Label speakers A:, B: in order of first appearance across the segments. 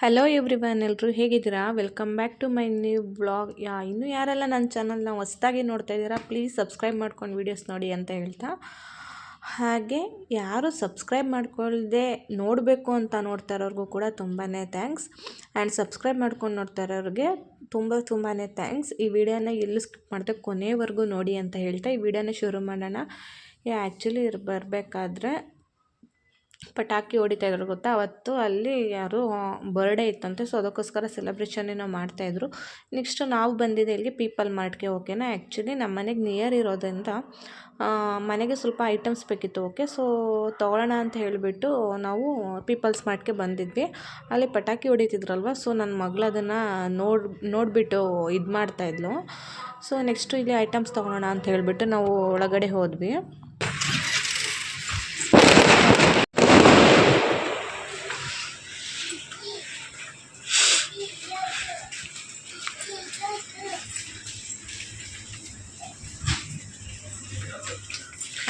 A: Hello everyone, ಎಲ್ಲರೂ ಹೇಗಿದ್ದೀರಾ? Welcome back to my new vlog. ಇನ್ನೂ ಯಾರೆಲ್ಲ ನನ್ನ ಚಾನಲ್ನ ಹೊಸ್ದಾಗಿ ನೋಡ್ತಾ ಇದ್ದೀರಾ, ಪ್ಲೀಸ್ ಸಬ್ಸ್ಕ್ರೈಬ್ ಮಾಡ್ಕೊಂಡು ವೀಡಿಯೋಸ್ ನೋಡಿ ಅಂತ ಹೇಳ್ತಾ, ಹಾಗೆ ಯಾರು ಸಬ್ಸ್ಕ್ರೈಬ್ ಮಾಡ್ಕೊಳ್ಳದೆ ನೋಡಬೇಕು ಅಂತ ನೋಡ್ತಾ ಇರೋರಿಗೂ ಕೂಡ ತುಂಬಾ ಥ್ಯಾಂಕ್ಸ್. ಆ್ಯಂಡ್ ಸಬ್ಸ್ಕ್ರೈಬ್ ಮಾಡ್ಕೊಂಡು ನೋಡ್ತಾ ಇರೋರಿಗೆ ತುಂಬಾ ಥ್ಯಾಂಕ್ಸ್. ಈ ವಿಡಿಯೋನ ಎಲ್ಲೂ ಸ್ಕಿಪ್ ಮಾಡಿದೆ ಕೊನೆವರೆಗೂ ನೋಡಿ ಅಂತ ಹೇಳ್ತಾ ಈ ವಿಡಿಯೋನ ಶುರು ಮಾಡೋಣ. ಆ್ಯಕ್ಚುಲಿ ಬರಬೇಕಾದ್ರೆ ಪಟಾಕಿ ಹೊಡಿತಾ ಇದ್ರು ಗೊತ್ತಾ, ಅವತ್ತು ಅಲ್ಲಿ ಯಾರು ಬರ್ಡೇ ಇತ್ತಂತೆ. ಸೊ ಅದಕ್ಕೋಸ್ಕರ ಸೆಲೆಬ್ರೇಷನ್ ಏನೋ ಮಾಡ್ತಾಯಿದ್ರು. ನೆಕ್ಸ್ಟು ನಾವು ಬಂದಿದ್ದೆ ಇಲ್ಲಿಗೆ ಪೀಪಲ್ ಮಾರ್ಟ್ಗೆ. ಓಕೆನಾ, ಆ್ಯಕ್ಚುಲಿ ನಮ್ಮ ಮನೆಗೆ ನಿಯರ್ ಇರೋದ್ರಿಂದ ಮನೆಗೆ ಸ್ವಲ್ಪ ಐಟಮ್ಸ್ ಬೇಕಿತ್ತು. ಓಕೆ, ಸೊ ತೊಗೊಳ್ಳೋಣ ಅಂತ ಹೇಳಿಬಿಟ್ಟು ನಾವು ಪೀಪಲ್ಸ್ ಮಾರ್ಟ್ಗೆ ಬಂದಿದ್ವಿ. ಅಲ್ಲಿ ಪಟಾಕಿ ಹೊಡಿತಿದ್ರಲ್ವ, ಸೊ ನನ್ನ ಮಗಳು ಅದನ್ನು ನೋಡಿಬಿಟ್ಟು ಇದು ಮಾಡ್ತಾಯಿದ್ಲು. ಸೊ ನೆಕ್ಸ್ಟು ಇಲ್ಲಿ ಐಟಮ್ಸ್ ತೊಗೊಳ್ಳೋಣ ಅಂತ ಹೇಳಿಬಿಟ್ಟು ನಾವು ಒಳಗಡೆ ಹೋದ್ವಿ.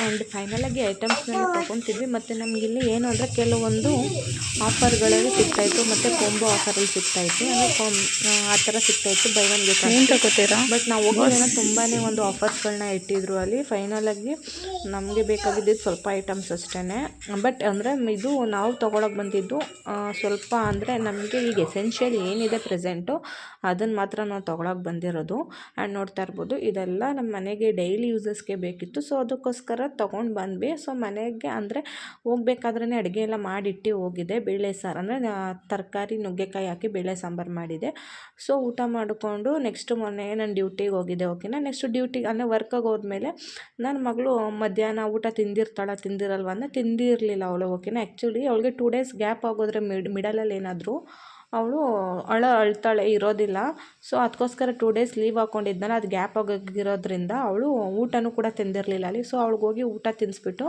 A: ಆ್ಯಂಡ್ ಫೈನಲಾಗಿ ಐಟಮ್ಸ್ನೆಲ್ಲ ತೊಗೊತಿದ್ವಿ. ಮತ್ತು ನಮಗಿಲ್ಲಿ ಏನು ಅಂದರೆ ಕೆಲವೊಂದು ಆಫರ್ಗಳಲ್ಲಿ ಸಿಗ್ತಾಯಿತ್ತು, ಮತ್ತು ಕೊಂಬೋ ಆಫರಲ್ಲಿ ಸಿಗ್ತಾಯಿತ್ತು. ಅಂದರೆ ಆ ಥರ ಸಿಗ್ತಾಯಿತ್ತು, ಬೈ ಒನ್ ಗೆಟ್ ಒನ್ ತಗೋತೀರಾ. ಬಟ್ ನಾವು ಹೋಗೋದೇನೋ ತುಂಬಾ ಒಂದು ಆಫರ್ಸ್ಗಳನ್ನ ಇಟ್ಟಿದ್ರು ಅಲ್ಲಿ. ಫೈನಲಾಗಿ ನಮಗೆ ಬೇಕಾಗಿದ್ದು ಸ್ವಲ್ಪ ಐಟಮ್ಸ್ ಅಷ್ಟೇ. ಬಟ್ ಅಂದರೆ ಇದು ನಾವು ತೊಗೊಳಕ್ಕೆ ಬಂದಿದ್ದು ಸ್ವಲ್ಪ ಅಂದರೆ ನಮಗೆ ಈಗ ಎಸೆನ್ಷಿಯಲ್ ಏನಿದೆ ಪ್ರೆಸೆಂಟು ಅದನ್ನು ಮಾತ್ರ ನಾವು ತೊಗೊಳಕ್ಕೆ ಬಂದಿರೋದು. ಆ್ಯಂಡ್ ನೋಡ್ತಾ ಇರ್ಬೋದು, ಇದೆಲ್ಲ ನಮ್ಮ ಮನೆಗೆ ಡೈಲಿ ಯೂಸಸ್ಗೆ ಬೇಕಿತ್ತು. ಸೊ ಅದಕ್ಕೋಸ್ಕರ ತೊಗೊಂಡು ಬಂದ್ವಿ. ಸೊ ಮನೆಗೆ ಅಂದರೆ ಹೋಗ್ಬೇಕಾದ್ರೇ ಅಡುಗೆ ಎಲ್ಲ ಮಾಡಿಟ್ಟು ಹೋಗಿದೆ. ಬೇಳೆ ಸಾರು ಅಂದರೆ ತರಕಾರಿ ನುಗ್ಗೆಕಾಯಿ ಹಾಕಿ ಬೇಳೆ ಸಾಂಬಾರು ಮಾಡಿದೆ. ಸೊ ಊಟ ಮಾಡಿಕೊಂಡು ನೆಕ್ಸ್ಟು ಮೊನ್ನೆ ನಾನು ಡ್ಯೂಟಿಗೆ ಹೋಗಿದ್ದೆ. ಓಕೆನಾ, ನೆಕ್ಸ್ಟು ಡ್ಯೂಟಿಗೆ ಅಂದರೆ ವರ್ಕಿಗೆ ಹೋದ್ಮೇಲೆ ನನ್ನ ಮಗಳು ಮಧ್ಯಾಹ್ನ ಊಟ ತಿಂದಿರಲ್ವ ಅಂದರೆ ತಿಂದಿರಲಿಲ್ಲ ಅವಳು. ಓಕೆನಾ, ಆ್ಯಕ್ಚುಲಿ ಅವಳಿಗೆ 2 ಡೇಸ್ ಗ್ಯಾಪ್ ಆಗೋದ್ರೆ ಮಿಡಲಲ್ಲಿ ಏನಾದರೂ ಅವಳು ಅಳ್ತಾಳೆ, ಇರೋದಿಲ್ಲ. ಸೊ ಅದಕ್ಕೋಸ್ಕರ 2 ಡೇಸ್ ಲೀವ್ ಹಾಕ್ಕೊಂಡಿದ್ನಲ್ಲ, ಅದು ಗ್ಯಾಪ್ ಆಗಿರೋದ್ರಿಂದ ಅವಳು ಊಟನೂ ಕೂಡ ತಿಂದಿರಲಿಲ್ಲ ಅಲ್ಲಿ. ಸೊ ಅವಳಿಗೋಗಿ ಊಟ ತಿನ್ನಿಸ್ಬಿಟ್ಟು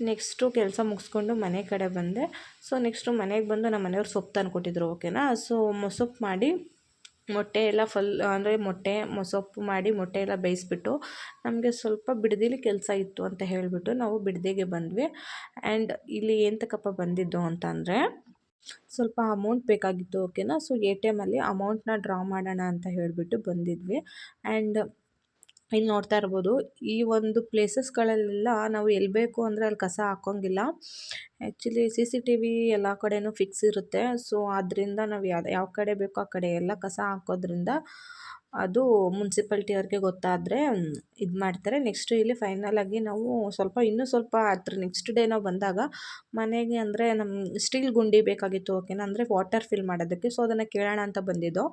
A: ನೆಕ್ಸ್ಟು ಕೆಲಸ ಮುಗಿಸ್ಕೊಂಡು ಮನೆ ಕಡೆ ಬಂದೆ. ಸೊ ನೆಕ್ಸ್ಟು ಮನೆಗೆ ಬಂದು ನಮ್ಮ ಮನೆಯವ್ರು ಸೊಪ್ಪು ತಂದುಕೊಟ್ಟಿದ್ರು. ಓಕೆನಾ, ಸೊ ಮೊಸೊಪ್ಪು ಮಾಡಿ ಮೊಟ್ಟೆ ಎಲ್ಲ ಅಂದರೆ ಮೊಸೊಪ್ಪು ಮಾಡಿ ಮೊಟ್ಟೆ ಎಲ್ಲ ಬೇಯಿಸ್ಬಿಟ್ಟು ನಮಗೆ ಸ್ವಲ್ಪ ಬಿಡದಿಲಿ ಕೆಲಸ ಇತ್ತು ಅಂತ ಹೇಳಿಬಿಟ್ಟು ನಾವು ಬಿಡದಿಗೆ ಬಂದ್ವಿ. ಆ್ಯಂಡ್ ಇಲ್ಲಿ ಏಂತಕ್ಕಪ್ಪ ಬಂದಿದ್ದು ಅಂತ ಅಂದರೆ ಸ್ವಲ್ಪ ಅಮೌಂಟ್ ಬೇಕಾಗಿತ್ತು. ಓಕೆನಾ, ಸೊ ATM ಅಲ್ಲಿ ಅಮೌಂಟ್ನ ಡ್ರಾ ಮಾಡೋಣ ಅಂತ ಹೇಳಿಬಿಟ್ಟು ಬಂದಿದ್ವಿ. ಆ್ಯಂಡ್ ಇಲ್ಲಿ ನೋಡ್ತಾ ಇರ್ಬೋದು, ಈ ಒಂದು ಪ್ಲೇಸಸ್ಗಳಲ್ಲೆಲ್ಲ ನಾವು ಎಲ್ಲಿ ಬೇಕು ಅಂದರೆ ಅಲ್ಲಿ ಕಸ ಹಾಕೋಂಗಿಲ್ಲ. ಆ್ಯಕ್ಚುಲಿ CCTV ಎಲ್ಲ ಕಡೆನೂ ಫಿಕ್ಸ್ ಇರುತ್ತೆ. ಸೊ ಆದ್ದರಿಂದ ನಾವು ಯಾವ ಕಡೆ ಬೇಕೋ ಆ ಕಡೆ ಎಲ್ಲ ಕಸ ಹಾಕೋದ್ರಿಂದ ಅದು ಮುನ್ಸಿಪಾಲ್ಟಿಯವ್ರಿಗೆ ಗೊತ್ತಾದರೆ ಇದು ಮಾಡ್ತಾರೆ. ನೆಕ್ಸ್ಟು ಇಲ್ಲಿ ಫೈನಲಾಗಿ ನಾವು ಇನ್ನೂ ಸ್ವಲ್ಪ ಹತ್ರ ನೆಕ್ಸ್ಟ್ ಡೇ ನಾವು ಬಂದಾಗ ಮನೆಗೆ ಅಂದರೆ ನಮ್ಮ ಸ್ಟೀಲ್ ಗುಂಡಿ ಬೇಕಾಗಿತ್ತು. ಓಕೆನಾ, ಅಂದರೆ ವಾಟರ್ ಫಿಲ್ ಮಾಡೋದಕ್ಕೆ. ಸೊ ಅದನ್ನು ಕೇಳೋಣ ಅಂತ ಬಂದಿದ್ದೋ.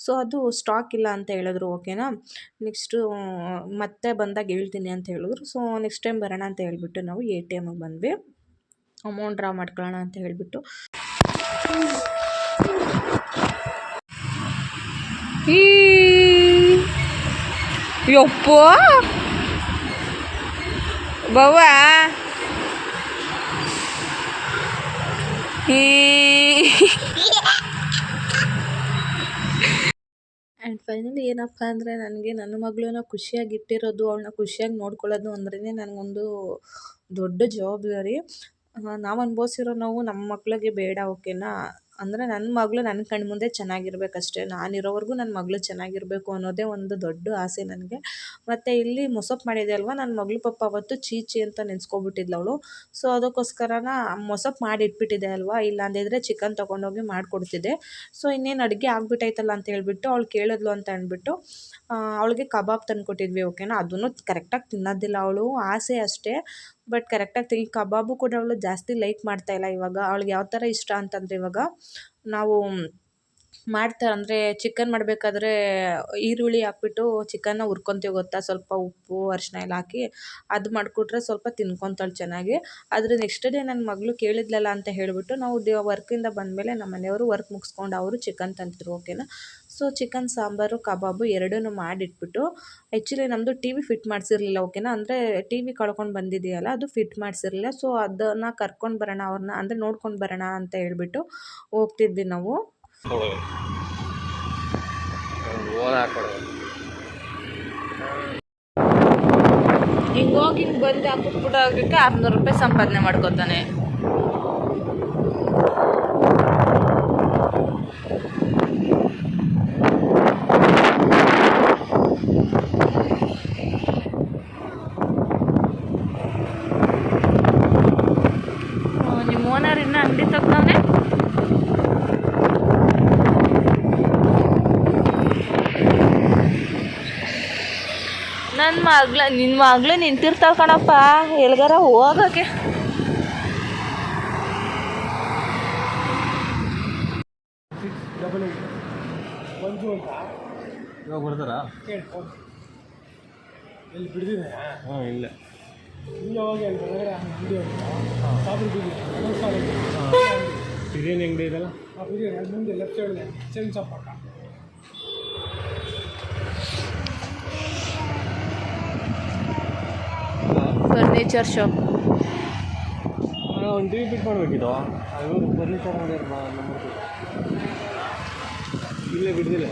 A: ಸೊ ಅದು ಸ್ಟಾಕ್ ಇಲ್ಲ ಅಂತ ಹೇಳಿದ್ರು. ಓಕೆನಾ, ನೆಕ್ಸ್ಟು ಮತ್ತೆ ಬಂದಾಗ ಹೇಳ್ತೀನಿ ಅಂತ ಹೇಳಿದ್ರು. ಸೊ ನೆಕ್ಸ್ಟ್ ಟೈಮ್ ಬರೋಣ ಅಂತ ಹೇಳಿಬಿಟ್ಟು ನಾವು ATMಗೆ ಬಂದ್ವಿ. ಅಮೌಂಟ್ ಡ್ರಾ ಮಾಡ್ಕೊಳ್ಳೋಣ ಅಂತ ಹೇಳಿಬಿಟ್ಟು ಯಪ್ಪ ಬವ್ವ ಆ್ಯಂಡ್ ಫೈನಲಿ ಏನಪ್ಪ ಅಂದರೆ ನನಗೆ ನನ್ನ ಮಗಳನ್ನ ಖುಷಿಯಾಗಿ ಇಟ್ಟಿರೋದು, ಅವಳನ್ನ ಖುಷಿಯಾಗಿ ನೋಡ್ಕೊಳ್ಳೋದು ಅಂದ್ರೇ ನನಗೊಂದು ದೊಡ್ಡ ಜವಾಬ್ದಾರಿ. ನಾವು ಅನುಭವಿಸಿರೋ ನೋವು ನಮ್ಮ ಮಕ್ಳಿಗೆ ಬೇಡ. ಓಕೆನಾ, ಅಂದರೆ ನನ್ನ ಮಗಳು ನನ್ನ ಕಣ್ಣು ಮುಂದೆ ಚೆನ್ನಾಗಿರ್ಬೇಕಷ್ಟೇ. ನಾನಿರೋವರೆಗೂ ನನ್ನ ಮಗಳು ಚೆನ್ನಾಗಿರಬೇಕು ಅನ್ನೋದೇ ಒಂದು ದೊಡ್ಡ ಆಸೆ ನನಗೆ. ಮತ್ತು ಇಲ್ಲಿ ಮೊಸಪ್ಪು ಮಾಡಿದೆ ಅಲ್ವಾ, ನನ್ನ ಮಗಳು ಪಾಪ ಅವತ್ತು ಚೀಚಿ ಅಂತ ನೆನೆಸ್ಕೊಬಿಟ್ಟಿದ್ಲು ಅವಳು. ಸೊ ಅದಕ್ಕೋಸ್ಕರನ ಮೊಸಪ್ಪು ಮಾಡಿ ಇಟ್ಬಿಟ್ಟಿದೆ ಅಲ್ವಾ, ಇಲ್ಲ ಅಂದಿದ್ರೆ ಚಿಕನ್ ತೊಗೊಂಡೋಗಿ ಮಾಡಿಕೊಡ್ತಿದ್ದೆ. ಸೊ ಇನ್ನೇನು ಅಡುಗೆ ಆಗ್ಬಿಟ್ಟೈತಲ್ಲ ಅಂತ ಹೇಳ್ಬಿಟ್ಟು ಅವಳು ಕೇಳಿದ್ಲು ಅಂತ ಅಂದ್ಬಿಟ್ಟು ಅವಳಿಗೆ ಕಬಾಬ್ ತಂದುಕೊಟ್ಟಿದ್ವಿ. ಓಕೆನಾ, ಅದನ್ನು ಕರೆಕ್ಟಾಗಿ ತಿನ್ನೋದಿಲ್ಲ ಅವಳು, ಆಸೆ ಅಷ್ಟೇ. ಬಟ್ ಕರೆಕ್ಟಾಗಿ ಈ ಕಬಾಬು ಕೂಡ ಅವಳು ಜಾಸ್ತಿ ಲೈಕ್ ಮಾಡ್ತಾಯಿಲ್ಲ ಇವಾಗ. ಅವಳಿಗೆ ಯಾವ ಥರ ಇಷ್ಟ ಅಂತಂದರೆ, ಇವಾಗ ನಾವು ಅಂದರೆ ಚಿಕನ್ ಮಾಡಬೇಕಾದ್ರೆ ಈರುಳ್ಳಿ ಹಾಕ್ಬಿಟ್ಟು ಚಿಕನ್ನ ಹುರ್ಕೊತೀವಿ ಗೊತ್ತಾ, ಸ್ವಲ್ಪ ಉಪ್ಪು ಅರಿಶಿನ ಎಲ್ಲ ಹಾಕಿ ಅದು ಮಾಡಿಕೊಟ್ರೆ ಸ್ವಲ್ಪ ತಿನ್ಕೊತಾಳೆ ಚೆನ್ನಾಗಿ. ಆದರೆ ನೆಕ್ಸ್ಟ್ ಡೇ ನನ್ನ ಮಗಳು ಕೇಳಿದ್ಲಲ್ಲ ಅಂತ ಹೇಳಿಬಿಟ್ಟು ನಾವು ವರ್ಕಿಂದ ಬಂದಮೇಲೆ ನಮ್ಮ ಮನೆಯವರು ವರ್ಕ್ ಮುಗಿಸ್ಕೊಂಡು ಅವರು ಚಿಕನ್ ತಂದಿದ್ರು. ಓಕೆನಾ, ಸೊ ಚಿಕನ್ ಸಾಂಬಾರು ಕಬಾಬು ಎರಡೂ ಮಾಡಿಟ್ಬಿಟ್ಟು ಆ್ಯಕ್ಚುಲಿ ನಮ್ಮದು TV ಫಿಟ್ ಮಾಡಿಸಿರ್ಲಿಲ್ಲ. ಓಕೆನಾ, ಅಂದರೆ TV ಕಳ್ಕೊಂಡು ಬಂದಿದೆಯಲ್ಲ, ಅದು ಫಿಟ್ ಮಾಡಿಸಿರಲಿಲ್ಲ. ಸೊ ಅದನ್ನು ಕರ್ಕೊಂಡು ಬರೋಣ, ಅವ್ರನ್ನ ಅಂದರೆ ನೋಡ್ಕೊಂಡು ಬರೋಣ ಅಂತ ಹೇಳ್ಬಿಟ್ಟು ಹೋಗ್ತಿದ್ವಿ ನಾವು. ಹಿಂಗೋಗಿ ಬಂದು ಹಾಕಿಬಿಟ್ಟು ಹೋಗಕ್ಕೆ 600 ರೂಪಾಯಿ ಸಂಪಾದನೆ ಮಾಡ್ಕೊತಾನೆ. ನಿನ್ನ ಮಗಳು ನಿಂತಿರ್ತಾವ ಕಣಪ್ಪ ಎಲ್ಗಾರ ಹೋಗಕ್ಕೆ.
B: ಇವಾಗ ಬರ್ತಾರಾ? ಎಲ್ಲಿ ಬಿಡ್ದಿದೆ? ಹಾಂ ಇಲ್ಲ ಬಿರಿಯಾನಿ ಅಂಗಡಿ ಇದೆಲ್ಲ ಬಿರಿಯಾನಿ ಮುಂದೆ ಲೆಫ್ಟ್ ಸೈಡ್ ಚೆಂಚ ಪಕ್ಕ
A: ಫರ್ನಿಚರ್ ಶಾಪ್.
B: ಒಂದು ಟಿವಿ ಫಿಟ್ ಮಾಡಬೇಕಿತ್ತು. ಇವರು ಫರ್ನಿಚರ್ ಅಂಗಡಿ ನಂಬರ್ ಇಲ್ಲೇ ಬಿಡ್ದಿಲ್ಲ.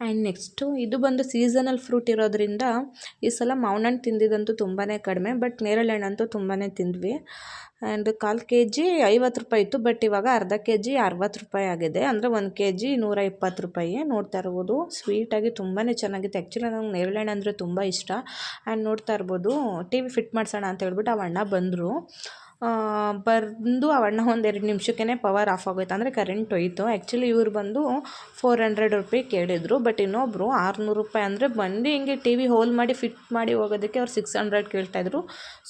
A: ಆ್ಯಂಡ್ ನೆಕ್ಸ್ಟು ಇದು ಬಂದು ಸೀಸನಲ್ ಫ್ರೂಟ್ ಇರೋದ್ರಿಂದ ಈ ಸಲ ಮಾವಿನ ಹಣ್ಣು ತಿಂದಿದ್ದಂತೂ ತುಂಬಾ ಕಡಿಮೆ, ಬಟ್ ನೇರಳೆ ಹಣ್ಣಂತೂ ತುಂಬಾ ತಿಂದ್ವಿ. ಆ್ಯಂಡ್ 1/4 kg 50 ರೂಪಾಯಿ ಇತ್ತು, ಬಟ್ ಇವಾಗ ಅರ್ಧ kg 60 ರೂಪಾಯಿ ಆಗಿದೆ. ಅಂದರೆ 1 kg 120 ರೂಪಾಯಿ. ನೋಡ್ತಾ ಇರ್ಬೋದು ಸ್ವೀಟಾಗಿ ತುಂಬಾ ಚೆನ್ನಾಗಿತ್ತು. ಆ್ಯಕ್ಚುಲಿ ನಂಗೆ ನೇರಳೆ ಹಣ್ಣು ಅಂದರೆ ತುಂಬ ಇಷ್ಟ. ಆ್ಯಂಡ್ ನೋಡ್ತಾ ಇರ್ಬೋದು ಟಿ ವಿ ಫಿಟ್ ಮಾಡಿಸೋಣ ಅಂತ ಹೇಳ್ಬಿಟ್ಟು ಆ ಅಣ್ಣ ಬಂದರು. ಬಂದು ಆ ಅಣ್ಣ ಒಂದು 2 ನಿಮಿಷಕ್ಕೇ ಪವರ್ ಆಫ್ ಆಗೋಯ್ತು, ಅಂದರೆ ಕರೆಂಟ್ ಹೋಯಿತು. ಆ್ಯಕ್ಚುಲಿ ಇವ್ರು ಬಂದು 400 ರೂಪಾಯಿ ಕೇಳಿದರು, ಬಟ್ ಇನ್ನೊಬ್ಬರು 600 ರೂಪಾಯಿ ಅಂದರೆ ಬಂದು ಹಿಂಗೆ ಟಿ ವಿ ಹೋಲ್ ಮಾಡಿ ಫಿಟ್ ಮಾಡಿ ಹೋಗೋದಕ್ಕೆ ಅವ್ರು 600 ಕೇಳ್ತಾಯಿದ್ರು.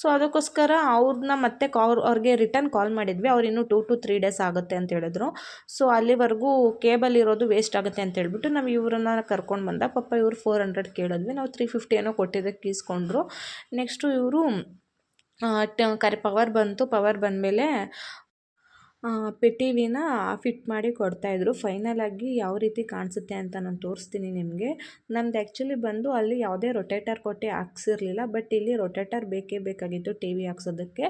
A: ಸೊ ಅದಕ್ಕೋಸ್ಕರ ಅವ್ರನ್ನ ಮತ್ತೆ ಅವ್ರಿಗೆ ರಿಟರ್ನ್ ಕಾಲ್ ಮಾಡಿದ್ವಿ. ಅವ್ರು ಇನ್ನೂ 2 to 3 ಡೇಸ್ ಆಗುತ್ತೆ ಅಂತ ಹೇಳಿದ್ರು. ಸೊ ಅಲ್ಲಿವರೆಗೂ ಕೇಬಲ್ ಇರೋದು ವೇಸ್ಟ್ ಆಗುತ್ತೆ ಅಂತ ಹೇಳ್ಬಿಟ್ಟು ನಾವು ಇವ್ರನ್ನ ಕರ್ಕೊಂಡು ಬಂದ. ಪಾಪ ಇವರು 400 ಕೇಳಿದ್ವಿ, ನಾವು 350 ಏನೋ ಕೊಟ್ಟಿದ್ದಕ್ಕೆ ಇಸ್ಕೊಂಡ್ರು. ನೆಕ್ಸ್ಟು ಇವರು ಪವರ್ ಬಂತು. ಪವರ್ ಬಂದಮೇಲೆ ಟಿ ವಿನ ಫಿಟ್ ಮಾಡಿ ಕೊಡ್ತಾಯಿದ್ರು. ಫೈನಲಾಗಿ ಯಾವ ರೀತಿ ಕಾಣಿಸುತ್ತೆ ಅಂತ ನಾನು ತೋರಿಸ್ತೀನಿ ನಿಮಗೆ. ನಮ್ದು ಆ್ಯಕ್ಚುಲಿ ಬಂದು ಅಲ್ಲಿ ಯಾವುದೇ ರೊಟೇಟರ್ ಕೊಟ್ಟು ಹಾಕ್ಸಿರ್ಲಿಲ್ಲ, ಬಟ್ ಇಲ್ಲಿ ರೊಟೇಟರ್ ಬೇಕೇ ಬೇಕಾಗಿತ್ತು ಟಿ ವಿ ಹಾಕ್ಸೋದಕ್ಕೆ.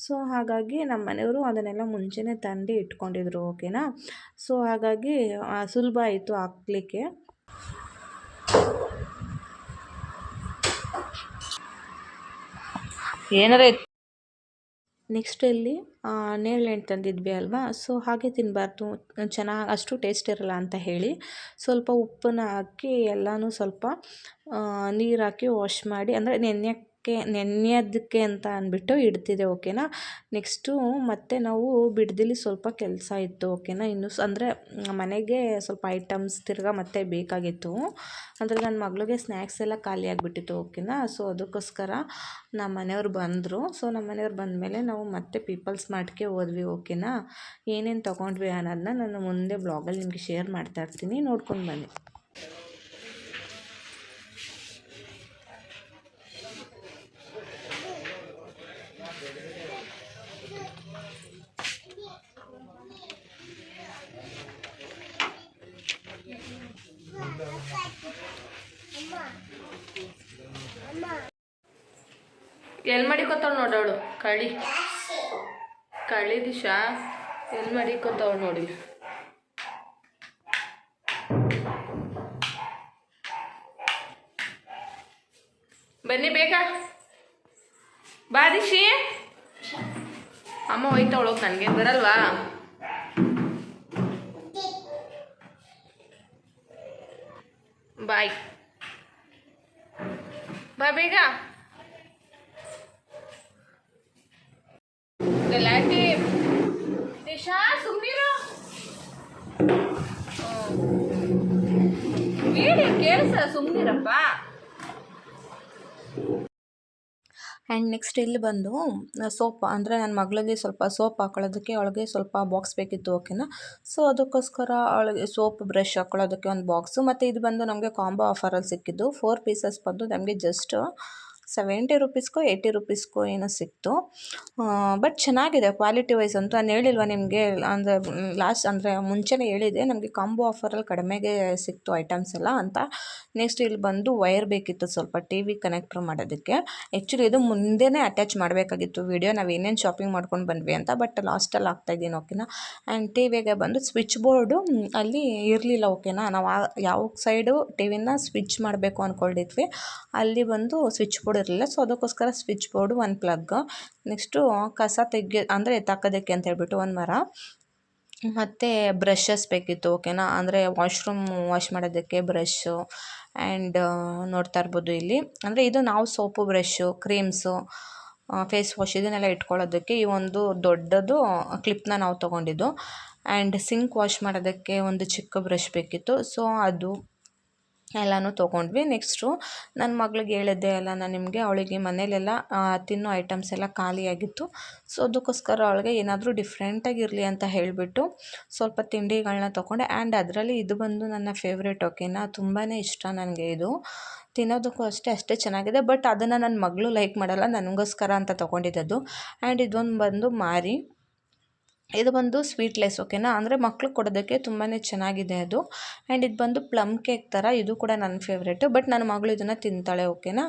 A: ಸೊ ಹಾಗಾಗಿ ನಮ್ಮ ಮನೆಯವರು ಅದನ್ನೆಲ್ಲ ಮುಂಚೆನೇ ತಂದು ಇಟ್ಕೊಂಡಿದ್ರು. ಓಕೆನಾ. ಸೊ ಹಾಗಾಗಿ ಸುಲಭ ಆಯಿತು ಹಾಕ್ಲಿಕ್ಕೆ. ಏನಾರ ನೆಕ್ಸ್ಟ್ ಇಲ್ಲಿ ನೇರಳೆ ಹಣ್ಣು ತಂದಿದ್ವಿ ಅಲ್ವಾ, ಸೊ ಹಾಗೆ ತಿನ್ನಬಾರ್ದು, ಚೆನ್ನಾಗಿ ಅಷ್ಟು ಟೇಸ್ಟ್ ಇರಲ್ಲ ಅಂತ ಹೇಳಿ ಸ್ವಲ್ಪ ಉಪ್ಪನ್ನು ಹಾಕಿ ಎಲ್ಲನೂ ಸ್ವಲ್ಪ ನೀರು ಹಾಕಿ ವಾಶ್ ಮಾಡಿ, ಅಂದರೆ ನೆನೆಯೋದಕ್ಕೆ ಅಂತ ಅಂದ್ಬಿಟ್ಟು ಇಡ್ತಿದ್ದೆ. ಓಕೆನಾ. ನೆಕ್ಸ್ಟು ಮತ್ತೆ ನಾವು ಬಿಡ್ದಿಲಿ ಸ್ವಲ್ಪ ಕೆಲಸ ಇತ್ತು. ಓಕೆನಾ. ಇನ್ನು ಅಂದರೆ ಮನೆಗೆ ಸ್ವಲ್ಪ ಐಟಮ್ಸ್ ತಿರ್ಗಾ ಮತ್ತೆ ಬೇಕಾಗಿತ್ತು. ಅಂದರೆ ನನ್ನ ಮಗಳಿಗೆ ಸ್ನ್ಯಾಕ್ಸ್ ಎಲ್ಲ ಖಾಲಿ ಆಗಿಬಿಟ್ಟಿತ್ತು. ಓಕೆನಾ. ಸೊ ಅದಕ್ಕೋಸ್ಕರ ನಮ್ಮ ಮನೆಯವ್ರು ಬಂದರು. ಸೊ ನಮ್ಮ ಮನೆಯವ್ರು ಬಂದಮೇಲೆ ನಾವು ಮತ್ತೆ ಪೀಪಲ್ಸ್ ಮಾರ್ಟ್ಗೆ ಹೋದ್ವಿ. ಓಕೆನಾ. ಏನೇನು ತೊಗೊಂಡ್ವಿ ಅನ್ನೋದನ್ನ ನಾನು ಮುಂದೆ ಬ್ಲಾಗಲ್ಲಿ ನಿಮಗೆ ಶೇರ್ ಮಾಡ್ತಾ ಇರ್ತೀನಿ, ನೋಡ್ಕೊಂಡು ಬನ್ನಿ. ಎಲ್ಲಿ ಮಡಿಕೋತಾವ ನೋಡವಳು ಕಳಿ ದಿಶಾ ಎಲ್ಲಿ ಮಡಿಕೋತಾವಳು ನೋಡಿ. ಬನ್ನಿ ಬೇಗ ಬಾ ದಿಶಿ. ಅಮ್ಮ ಹೋಯ್ತಾವಳೋಗಿ, ನನಗೆ ಬರಲ್ವಾ? ಬಾಯ್ ಬಾ ಬೇಗ. ಗಲಾಟೆ ದಿಶಾ ಸುಮ್ಮನಿರು. ವಿಡಿಯೋ ಕೇಳಿಸ ಸುಮ್ಮನಿರಪ್ಪ. ಆ್ಯಂಡ್ ನೆಕ್ಸ್ಟ್ ಇಲ್ಲಿ ಬಂದು ಸೋಪ್, ಅಂದರೆ ನನ್ನ ಮಗಳಿಗೆ ಸ್ವಲ್ಪ ಸೋಪ್ ಹಾಕೊಳ್ಳೋದಕ್ಕೆ ಅವಳಿಗೆ ಸ್ವಲ್ಪ ಬಾಕ್ಸ್ ಬೇಕಿತ್ತು. ಓಕೆನಾ. ಸೊ ಅದಕ್ಕೋಸ್ಕರ ಅವಳಿಗೆ ಸೋಪ್ ಬ್ರಷ್ ಹಾಕೊಳ್ಳೋದಕ್ಕೆ ಒಂದು ಬಾಕ್ಸು, ಮತ್ತು ಇದು ಬಂದು ನಮಗೆ ಕಾಂಬೋ ಆಫರಲ್ಲಿ ಸಿಕ್ಕಿದ್ದು. 4 ಪೀಸಸ್ ಬಂದು ನಮಗೆ ಜಸ್ಟ್ 70 ರೂಪೀಸ್ಗೋ 80 ರೂಪೀಸ್ಗೋ ಏನೋ ಸಿಕ್ತು. ಬಟ್ ಚೆನ್ನಾಗಿದೆ ಕ್ವಾಲಿಟಿ ವೈಸ್ ಅಂತೂ. ನಾನು ಹೇಳಿಲ್ವ ನಿಮಗೆ, ಅಂದರೆ ಅಂದರೆ ಮುಂಚೆನೇ ಹೇಳಿದೆ ನಮಗೆ ಕಾಂಬೋ ಆಫರಲ್ಲಿ ಕಡಿಮೆಗೆ ಸಿಕ್ತು ಐಟಮ್ಸ್ ಎಲ್ಲ ಅಂತ. ನೆಕ್ಸ್ಟ್ ಇಲ್ಲಿ ಬಂದು ವೈರ್ ಬೇಕಿತ್ತು ಸ್ವಲ್ಪ ಟಿ ವಿ ಕನೆಕ್ಟ್ರ್ ಮಾಡೋದಕ್ಕೆ. ಆ್ಯಕ್ಚುಲಿ ಇದು ಮುಂದೆನೇ ಅಟ್ಯಾಚ್ ಮಾಡಬೇಕಾಗಿತ್ತು ವಿಡಿಯೋ, ನಾವು ಏನೇನು ಶಾಪಿಂಗ್ ಮಾಡ್ಕೊಂಡು ಬಂದ್ವಿ ಅಂತ, ಬಟ್ ಲಾಸ್ಟಲ್ಲಿ ಹಾಕ್ತಾಯಿದ್ದೀನಿ. ಓಕೆನಾ. ಆ್ಯಂಡ್ ಟಿ ವಿಗೆ ಬಂದು ಸ್ವಿಚ್ ಬೋರ್ಡು ಅಲ್ಲಿ ಇರಲಿಲ್ಲ. ಓಕೆನಾ. ನಾವು ಯಾವ ಸೈಡು ಟಿ ವಿನ ಸ್ವಿಚ್ ಮಾಡಬೇಕು ಅಂದ್ಕೊಂಡಿದ್ವಿ ಅಲ್ಲಿ ಬಂದು ಸ್ವಿಚ್ ಬೋರ್ಡ್ ಇರಲಿಲ್ಲ. ಸೊ ಅದಕ್ಕೋಸ್ಕರ ಸ್ವಿಚ್ ಬೋರ್ಡು, ಒಂದು ಪ್ಲಗ್, ನೆಕ್ಸ್ಟು ಕಸ ಅಂದರೆ ತಾಕೋದಕ್ಕೆ ಅಂತ ಹೇಳ್ಬಿಟ್ಟು ಒಂದು ಮರ, ಮತ್ತು ಬ್ರಷಸ್ ಬೇಕಿತ್ತು. ಓಕೆನಾ. ಅಂದರೆ ವಾಶ್ರೂಮ್ ವಾಶ್ ಮಾಡೋದಕ್ಕೆ ಬ್ರಷ್ಷು. ಆ್ಯಂಡ್ ನೋಡ್ತಾ ಇರ್ಬೋದು ಇಲ್ಲಿ, ಅಂದರೆ ಇದು ನಾವು soap brush creams face wash ಇದನ್ನೆಲ್ಲ ಇಟ್ಕೊಳ್ಳೋದಕ್ಕೆ ಈ ಒಂದು ದೊಡ್ಡದು ಕ್ಲಿಪ್ನ ನಾವು ತೊಗೊಂಡಿದ್ದು. ಆ್ಯಂಡ್ ಸಿಂಕ್ ವಾಶ್ ಮಾಡೋದಕ್ಕೆ ಒಂದು ಚಿಕ್ಕ ಬ್ರಷ್ ಬೇಕಿತ್ತು. ಸೊ ಅದು ಎಲ್ಲನೂ ತೊಗೊಂಡ್ವಿ. ನೆಕ್ಸ್ಟು ನನ್ನ ಮಗಳಿಗೆ ಹೇಳಿದ್ದೆ ಅಲ್ಲ ನಾನು ನಿಮಗೆ, ಅವಳಿಗೆ ಮನೇಲೆಲ್ಲ ತಿನ್ನೋ ಐಟಮ್ಸ್ ಎಲ್ಲ ಖಾಲಿಯಾಗಿತ್ತು. ಸೊ ಅದಕ್ಕೋಸ್ಕರ ಅವಳಿಗೆ ಏನಾದರೂ ಡಿಫ್ರೆಂಟಾಗಿರಲಿ ಅಂತ ಹೇಳಿಬಿಟ್ಟು ಸ್ವಲ್ಪ ತಿಂಡಿಗಳನ್ನ ತೊಗೊಂಡೆ. ಆ್ಯಂಡ್ ಅದರಲ್ಲಿ ಇದು ಬಂದು ನನ್ನ ಫೇವ್ರೇಟ್, ಓಕೆನಾ. ತುಂಬಾ ಇಷ್ಟ ನನಗೆ ಇದು. ತಿನ್ನೋದಕ್ಕೂ ಅಷ್ಟೇ ಚೆನ್ನಾಗಿದೆ. ಬಟ್ ಅದನ್ನು ನನ್ನ ಮಗಳು ಲೈಕ್ ಮಾಡಲ್ಲ, ನನಗೋಸ್ಕರ ಅಂತ ತೊಗೊಂಡಿದ್ದದು. ಆ್ಯಂಡ್ ಇದೊಂದು ಬಂದು ಮಾರಿ, ಇದು ಬಂದು ಸ್ವೀಟ್ಲೆಸ್, ಓಕೆನಾ. ಅಂದರೆ ಮಕ್ಳಿಗೆ ಕೊಡೋದಕ್ಕೆ ತುಂಬಾ ಚೆನ್ನಾಗಿದೆ ಅದು. ಆ್ಯಂಡ್ ಇದು ಬಂದು ಪ್ಲಮ್ ಕೇಕ್ ಥರ, ಇದು ಕೂಡ ನನ್ನ ಫೇವ್ರೇಟು. ಬಟ್ ನನ್ನ ಮಗಳು ಇದನ್ನು ತಿಂತಾಳೆ, ಓಕೆನಾ.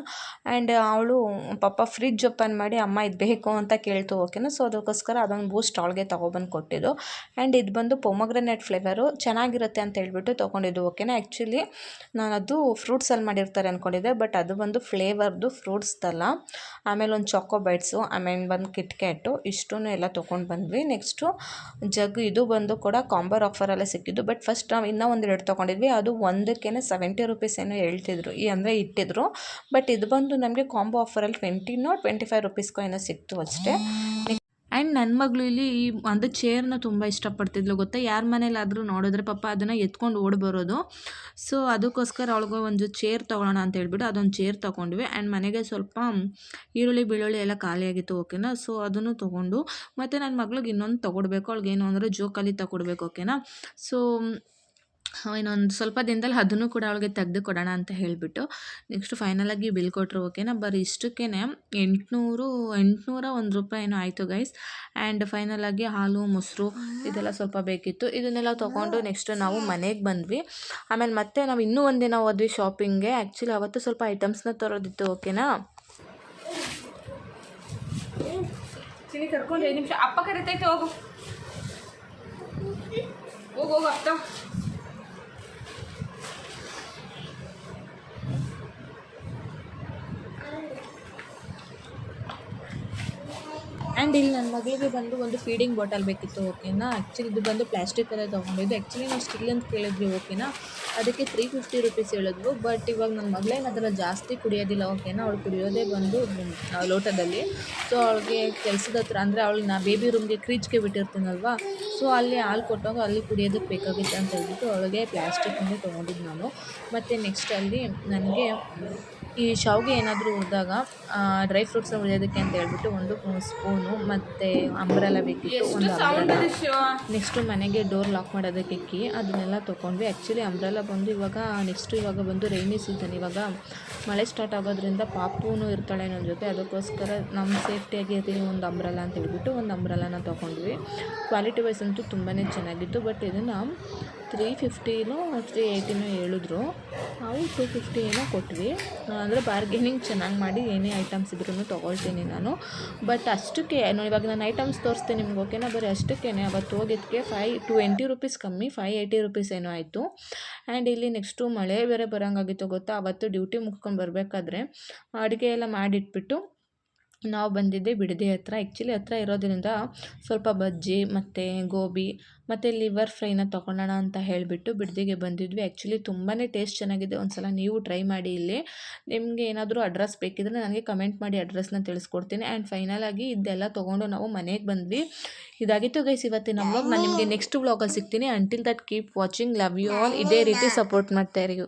A: ಆ್ಯಂಡ್ ಅವಳು ಪಾಪ ಫ್ರಿಡ್ಜ್ ಓಪನ್ ಮಾಡಿ ಅಮ್ಮ ಇದು ಬೇಕು ಅಂತ ಕೇಳ್ತು, ಓಕೆನಾ. ಸೊ ಅದಕ್ಕೋಸ್ಕರ ಅದೊಂದು ಬೂಸ್ಟ್ ಅವಳಿಗೆ ತೊಗೊಬಂದು ಕೊಟ್ಟಿದ್ದು. ಆ್ಯಂಡ್ ಇದು ಬಂದು ಪೊಮಗ್ರನೇಟ್ ಫ್ಲೇವರು ಚೆನ್ನಾಗಿರುತ್ತೆ ಅಂತ ಹೇಳ್ಬಿಟ್ಟು ತೊಗೊಂಡಿದ್ದು, ಓಕೆನಾ. ಆ್ಯಕ್ಚುಲಿ ನಾನು ಅದು ಫ್ರೂಟ್ಸಲ್ಲಿ ಮಾಡಿರ್ತಾರೆ ಅಂದ್ಕೊಂಡಿದ್ದೆ, ಬಟ್ ಅದು ಬಂದು ಫ್ಲೇವರ್ದು, ಫ್ರೂಟ್ಸ್ದಲ್ಲ. ಆಮೇಲೆ ಒಂದು ಚಾಕೋ ಬೈಟ್ಸು, ಆಮೇಲೆ ಬಂದು ಕಿಟ್ಕ್ಯಾಟು, ಇಷ್ಟೂ ಎಲ್ಲ ತೊಗೊಂಡು ಬಂದ್ವಿ. ನೆಕ್ಸ್ಟು ಜಗ್, ಇದು ಬಂದು ಕೂಡ ಕಾಂಬರ್ ಆಫರಲ್ಲೇ ಸಿಕ್ಕಿದ್ದು. ಬಟ್ ಫಸ್ಟ್ ನಾವು ಇನ್ನೂ ಒಂದು 2 ತೊಗೊಂಡಿದ್ವಿ. ಅದು ಒಂದಕ್ಕೆ 70 ರೂಪೀಸ್ ಏನೋ ಹೇಳ್ತಿದ್ರು, ಅಂದರೆ ಇಟ್ಟಿದ್ರು. ಬಟ್ ಇದು ಬಂದು ನಮಗೆ ಕಾಂಬೋ ಆಫರಲ್ಲಿ 25 ರೂಪೀಸ್ಗೋ ಏನೋ ಸಿಕ್ತು ಅಷ್ಟೇ. ಆ್ಯಂಡ್ ನನ್ನ ಮಗಳು ಇಲ್ಲಿ ಈ ಒಂದು ಚೇರ್ನ ತುಂಬ ಇಷ್ಟಪಡ್ತಿದ್ಲು ಗೊತ್ತಾ. ಯಾರ ಮನೇಲಾದರೂ ನೋಡಿದ್ರೆ ಪಾಪ ಅದನ್ನು ಎತ್ಕೊಂಡು ಓಡಿ ಬರೋದು. ಸೊ ಅದಕ್ಕೋಸ್ಕರ ಅವಳಿಗೆ ಒಂದು ಚೇರ್ ತೊಗೊಳ್ಳೋಣ ಅಂತ ಹೇಳ್ಬಿಟ್ಟು ಅದೊಂದು ಚೇರ್ ತೊಗೊಂಡ್ವಿ. ಆ್ಯಂಡ್ ಮನೆಗೆ ಸ್ವಲ್ಪ ಈರುಳ್ಳಿ ಬೆಳ್ಳುಳ್ಳಿ ಎಲ್ಲ ಖಾಲಿಯಾಗಿತ್ತು, ಓಕೆನಾ. ಸೊ ಅದನ್ನು ತೊಗೊಂಡು, ಮತ್ತು ನನ್ನ ಮಗಳಿಗೆ ಇನ್ನೊಂದು ತೊಗೊಡ್ಬೇಕು. ಅವಳಿಗೇನು ಅಂದರೆ ಜೋಕಾಲಿ ತಗೊಡ್ಬೇಕು, ಓಕೆನಾ. ಸೊ ಇನ್ನೊಂದು ಸ್ವಲ್ಪ ದಿನದಲ್ಲಿ ಅದನ್ನು ಕೂಡ ಅವಳಿಗೆ ತೆಗೆದು ಕೊಡೋಣ ಅಂತ ಹೇಳಿಬಿಟ್ಟು ನೆಕ್ಸ್ಟ್ ಫೈನಲಾಗಿ ಬಿಲ್ ಕೊಟ್ಟರು, ಓಕೆನಾ. ಬರೀ ಇಷ್ಟಕ್ಕೇ 801 ರೂಪಾಯಿ ಏನೋ ಆಯಿತು ಗೈಸ್. ಆ್ಯಂಡ್ ಫೈನಲಾಗಿ ಹಾಲು ಮೊಸರು ಇದೆಲ್ಲ ಸ್ವಲ್ಪ ಬೇಕಿತ್ತು. ಇದನ್ನೆಲ್ಲ ತೊಗೊಂಡು ನೆಕ್ಸ್ಟ್ ನಾವು ಮನೆಗೆ ಬಂದ್ವಿ. ಆಮೇಲೆ ಮತ್ತೆ ನಾವು ಇನ್ನೂ ಒಂದಿನ ಹೋದ್ವಿ ಶಾಪಿಂಗ್ಗೆ. ಆ್ಯಕ್ಚುಲಿ ಅವತ್ತು ಸ್ವಲ್ಪ ಐಟಮ್ಸ್ನ ತರೋದಿತ್ತು, ಓಕೆನಾ. ಕರ್ಕೊಂಡು 5 ನಿಮಿಷ ಅಪ್ಪ ಕರಿತೈತೆ, ಹೋಗು ಅಪ್ಪ. ಆ್ಯಂಡ್ ಇಲ್ಲಿ ನನ್ನ ಮಗಳಿಗೆ ಬಂದು ಒಂದು ಫೀಡಿಂಗ್ ಬಾಟಲ್ ಬೇಕಿತ್ತು, ಓಕೆನಾ. ಆ್ಯಕ್ಚುಲಿ ಇದು ಬಂದು ಪ್ಲಾಸ್ಟಿಕಲ್ಲೇ ತೊಗೊಂಡಿದ್ದು. ಆ್ಯಕ್ಚುಲಿ ನಾವು ಸ್ಟಿಲ್ ಅಂತ ಕೇಳಿದ್ವಿ, ಓಕೆನಾ. ಅದಕ್ಕೆ 350 ರೂಪೀಸ್ ಹೇಳಿದ್ವು. ಬಟ್ ಇವಾಗ ನನ್ನ ಮಗಳೇನು ಅದರ ಜಾಸ್ತಿ ಕುಡಿಯೋದಿಲ್ಲ, ಓಕೆನಾ. ಅವಳು ಕುಡಿಯೋದೇ ಬಂದು ಲೋಟದಲ್ಲಿ. ಸೊ ಅವಳಿಗೆ ಕೆಲಸದ ಹತ್ರ, ಅಂದರೆ ಅವಳನ್ನ ಬೇಬಿ ರೂಮ್ಗೆ ಕ್ರೀಚ್ಗೆ ಬಿಟ್ಟಿರ್ತೀನಲ್ವ, ಸೊ ಅಲ್ಲಿ ಹಾಲು ಕೊಟ್ಟಾಗ ಅಲ್ಲಿ ಕುಡಿಯೋದಕ್ಕೆ ಬೇಕಾಗಿತ್ತು ಅಂತ ಹೇಳ್ಬಿಟ್ಟು ಅವಳಿಗೆ ಪ್ಲಾಸ್ಟಿಕ್ಕಿಂದ ತೊಗೊಂಡಿದ್ದು ನಾನು. ಮತ್ತು ನೆಕ್ಸ್ಟ್ ಅಲ್ಲಿ ನನಗೆ ಈ ಶಾವಿಗೆ ಏನಾದರೂ ಹುರಿದಾಗ ಡ್ರೈ ಫ್ರೂಟ್ಸ್ನ ಹುರಿಯೋದಕ್ಕೆ ಅಂತ ಹೇಳ್ಬಿಟ್ಟು ಒಂದು ಸ್ಪೂನು ಮತ್ತು ಅಂಬ್ರೆಲ್ಲ ಬೇಕಿತ್ತು, ಒಂದು ಅಂಬ್ರೆಲ್ಲ. ನೆಕ್ಸ್ಟು ಮನೆಗೆ ಡೋರ್ ಲಾಕ್ ಮಾಡೋದಕ್ಕೆ ಕೀ, ಅದನ್ನೆಲ್ಲ ತೊಗೊಂಡ್ವಿ. ಆ್ಯಕ್ಚುಲಿ ಅಂಬ್ರೆಲ್ಲ ಬಂದು ಇವಾಗ ಬಂದು ರೈನಿ ಸೀಸನ್, ಇವಾಗ ಮಳೆ ಸ್ಟಾರ್ಟ್ ಆಗೋದ್ರಿಂದ ಪಾಪುನೂ ಇರ್ತಾಳೆ ನನ್ನ ಜೊತೆ. ಅದಕ್ಕೋಸ್ಕರ ನಮ್ಮ ಸೇಫ್ಟಿಯಾಗಿ ಇರಲಿ ಒಂದು ಅಂಬ್ರೆಲ್ಲ ಅಂತ ಹೇಳ್ಬಿಟ್ಟು ಒಂದು ಅಂಬ್ರೆಲ್ಲನ ತೊಗೊಂಡ್ವಿ. ಕ್ವಾಲಿಟಿ ವೈಸ್ ಅಂತೂ ತುಂಬಾ ಚೆನ್ನಾಗಿತ್ತು. ಬಟ್ ಇದನ್ನು 350 380 ಹೇಳಿದ್ರು. ನಾವು 250 ಏನೋ ಕೊಟ್ವಿ. ಅಂದರೆ ಬಾರ್ಗೇನಿಂಗ್ ಚೆನ್ನಾಗಿ ಮಾಡಿ ಏನೇ ಐಟಮ್ಸ್ ಇದ್ರೂ ತೊಗೊಳ್ತೀನಿ ನಾನು. ಬಟ್ ಅಷ್ಟಕ್ಕೆ ಇವಾಗ ನಾನು ಐಟಮ್ಸ್ ತೋರಿಸ್ತೀನಿ ನಿಮ್ಗೆ, ಓಕೆನಾ. ಬರೀ ಅಷ್ಟಕ್ಕೇ ಅವತ್ತು ಹೋಗಿದ್ದಕ್ಕೆ 520 ರೂಪೀಸ್ ಕಮ್ಮಿ, 580 ರೂಪೀಸ್ ಏನೋ ಆಯಿತು. ಆ್ಯಂಡ್ ಇಲ್ಲಿ ನೆಕ್ಸ್ಟು ಮಳೆ ಬೇರೆ ಬರೋಂಗಾಗಿತ್ತು ಗೊತ್ತಾ. ಅವತ್ತು ಡ್ಯೂಟಿ ಮುಗ್ಕೊಂಡು ಬರಬೇಕಾದ್ರೆ ಅಡುಗೆ ಎಲ್ಲ ಮಾಡಿಟ್ಬಿಟ್ಟು ನಾವು ಬಂದಿದ್ದೆ ಬಿಡದಿ ಹತ್ರ. ಆ್ಯಕ್ಚುಲಿ ಹತ್ರ ಇರೋದ್ರಿಂದ ಸ್ವಲ್ಪ ಬಜ್ಜಿ ಮತ್ತು ಗೋಬಿ ಮತ್ತು ಲಿವರ್ ಫ್ರೈನ ತೊಗೊಳ್ಳೋಣ ಅಂತ ಹೇಳಿಬಿಟ್ಟು ಬಿಡದಿಗೆ ಬಂದಿದ್ವಿ. ಆ್ಯಕ್ಚುಲಿ ತುಂಬಾ ಟೇಸ್ಟ್ ಚೆನ್ನಾಗಿದೆ. ಒಂದು ಸಲ ನೀವು ಟ್ರೈ ಮಾಡಿ. ಇಲ್ಲಿ ನಿಮಗೆ ಏನಾದರೂ ಅಡ್ರೆಸ್ ಬೇಕಿದ್ರೆ ನನಗೆ ಕಮೆಂಟ್ ಮಾಡಿ, ಅಡ್ರೆಸ್ನ ತಿಳಿಸ್ಕೊಡ್ತೀನಿ. ಆ್ಯಂಡ್ ಫೈನಲಾಗಿ ಇದೆಲ್ಲ ತೊಗೊಂಡು ನಾವು ಮನೆಗೆ ಬಂದ್ವಿ. ಇದಾಗಿತ್ತು ಗೈಸ್ ಇವತ್ತಿನ ವ್ಲಾಗ್. ನಾನು ನಿಮಗೆ ನೆಕ್ಸ್ಟ್ ವ್ಲಾಗಲ್ಲಿ ಸಿಗ್ತೀನಿ. Until that keep watching, love you all. ಇದೇ ರೀತಿ ಸಪೋರ್ಟ್ ಮಾಡ್ತಾ ಇರಿ.